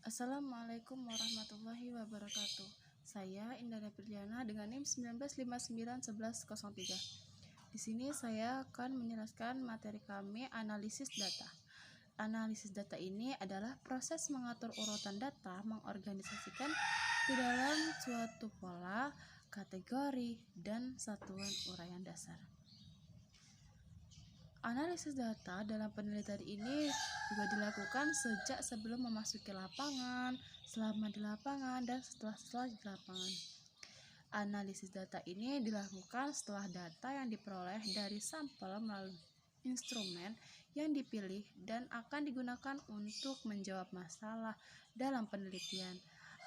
Assalamualaikum warahmatullahi wabarakatuh. Saya Indra Priliana dengan NIM 19591103. Di sini saya akan menjelaskan materi kami analisis data. Analisis data ini adalah proses mengatur urutan data, mengorganisasikan di dalam suatu pola, kategori, dan satuan uraian dasar. Analisis data dalam penelitian ini juga dilakukan sejak sebelum memasuki lapangan, selama di lapangan, dan setelah di lapangan. Analisis data ini dilakukan setelah data yang diperoleh dari sampel melalui instrumen yang dipilih dan akan digunakan untuk menjawab masalah dalam penelitian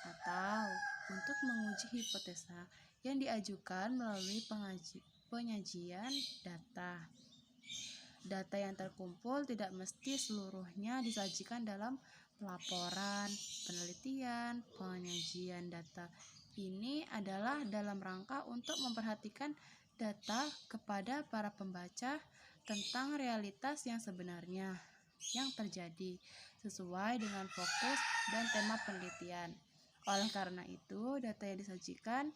atau untuk menguji hipotesa yang diajukan melalui penyajian data. Data yang terkumpul tidak mesti seluruhnya disajikan dalam pelaporan, penelitian, penyajian data. Ini adalah dalam rangka untuk memperhatikan data kepada para pembaca tentang realitas yang sebenarnya yang terjadi sesuai dengan fokus dan tema penelitian. Oleh karena itu, data yang disajikan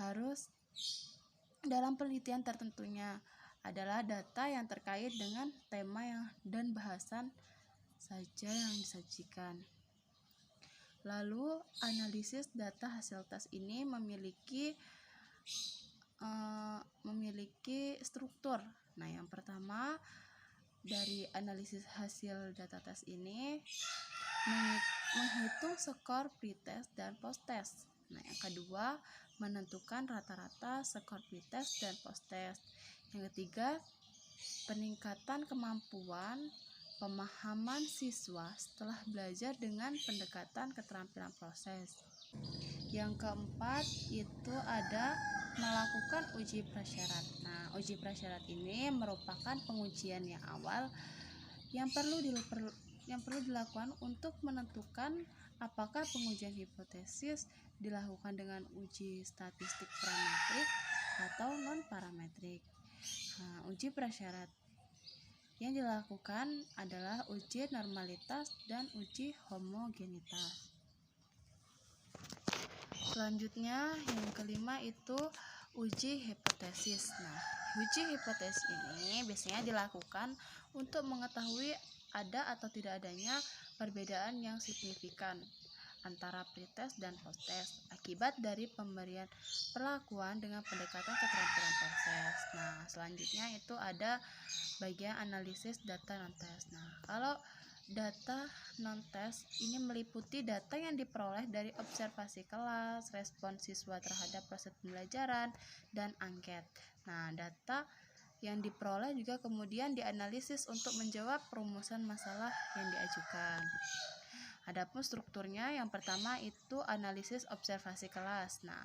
harus dalam penelitian tertentunya adalah data yang terkait dengan tema dan bahasan saja yang disajikan. Lalu, analisis data hasil tes ini memiliki struktur. Nah, yang pertama dari analisis hasil data tes ini menghitung skor pretest dan posttest. Nah, yang kedua menentukan rata-rata skor pretest dan posttest. Yang ketiga, peningkatan kemampuan pemahaman siswa setelah belajar dengan pendekatan keterampilan proses. Yang keempat itu ada melakukan uji prasyarat. Nah, uji prasyarat ini merupakan pengujian yang awal yang perlu dilakukan untuk menentukan apakah pengujian hipotesis dilakukan dengan uji statistik parametrik atau non-parametrik. Nah, uji prasyarat yang dilakukan adalah uji normalitas dan uji homogenitas. Selanjutnya, yang kelima itu uji hipotesis. Nah, uji hipotesis ini biasanya dilakukan untuk mengetahui ada atau tidak adanya perbedaan yang signifikan antara pretest dan posttest akibat dari pemberian perlakuan dengan pendekatan keterampilan proses. Nah, selanjutnya itu ada bagian analisis data non-test. Nah, kalau data non-test ini meliputi data yang diperoleh dari observasi kelas, respon siswa terhadap proses pembelajaran, dan angket. Nah, data yang diperoleh juga kemudian dianalisis untuk menjawab perumusan masalah yang diajukan. Adapun strukturnya, yang pertama itu analisis observasi kelas. Nah,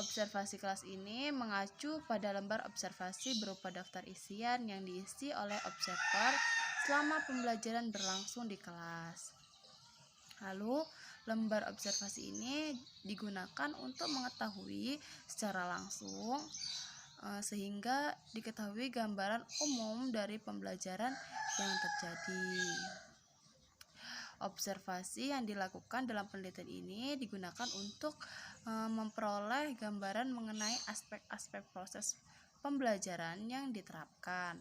observasi kelas ini mengacu pada lembar observasi berupa daftar isian yang diisi oleh observer selama pembelajaran berlangsung di kelas. Lalu, lembar observasi ini digunakan untuk mengetahui secara langsung sehingga diketahui gambaran umum dari pembelajaran yang terjadi. Observasi yang dilakukan dalam penelitian ini digunakan untuk memperoleh gambaran mengenai aspek-aspek proses pembelajaran yang diterapkan.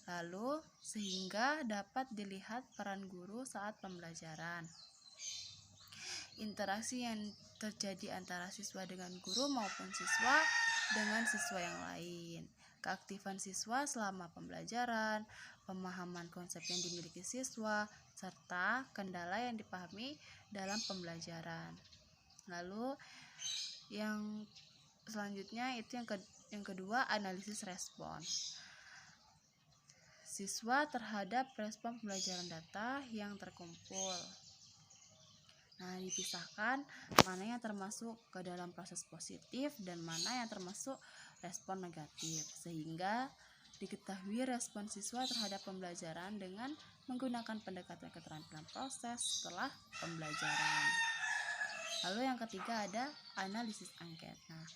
Lalu, sehingga dapat dilihat peran guru saat pembelajaran. Interaksi yang terjadi antara siswa dengan guru maupun siswa dengan siswa yang lain. Keaktifan siswa selama pembelajaran, pemahaman konsep yang dimiliki siswa, serta kendala yang dipahami dalam pembelajaran. Lalu yang selanjutnya itu yang kedua analisis respon siswa terhadap respon pembelajaran data yang terkumpul. Nah, dipisahkan mana yang termasuk ke dalam proses positif dan mana yang termasuk respon negatif, sehingga diketahui respon siswa terhadap pembelajaran dengan menggunakan pendekatan keterampilan proses setelah pembelajaran. Lalu yang ketiga ada analisis angket. Nah,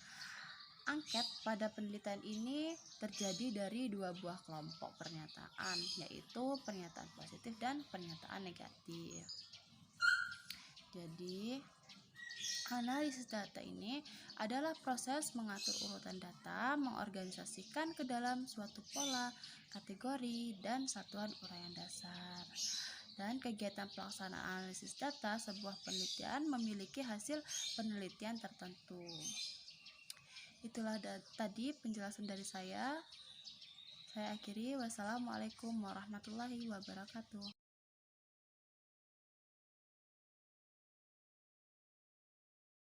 angket pada penelitian ini terjadi dari dua buah kelompok pernyataan, yaitu pernyataan positif dan pernyataan negatif. Jadi, analisis data ini adalah proses mengatur urutan data, mengorganisasikan ke dalam suatu pola, kategori, dan satuan uraian dasar. Dan kegiatan pelaksanaan analisis data sebuah penelitian memiliki hasil penelitian tertentu. Itulah tadi penjelasan dari saya. Saya akhiri. Wassalamualaikum warahmatullahi wabarakatuh.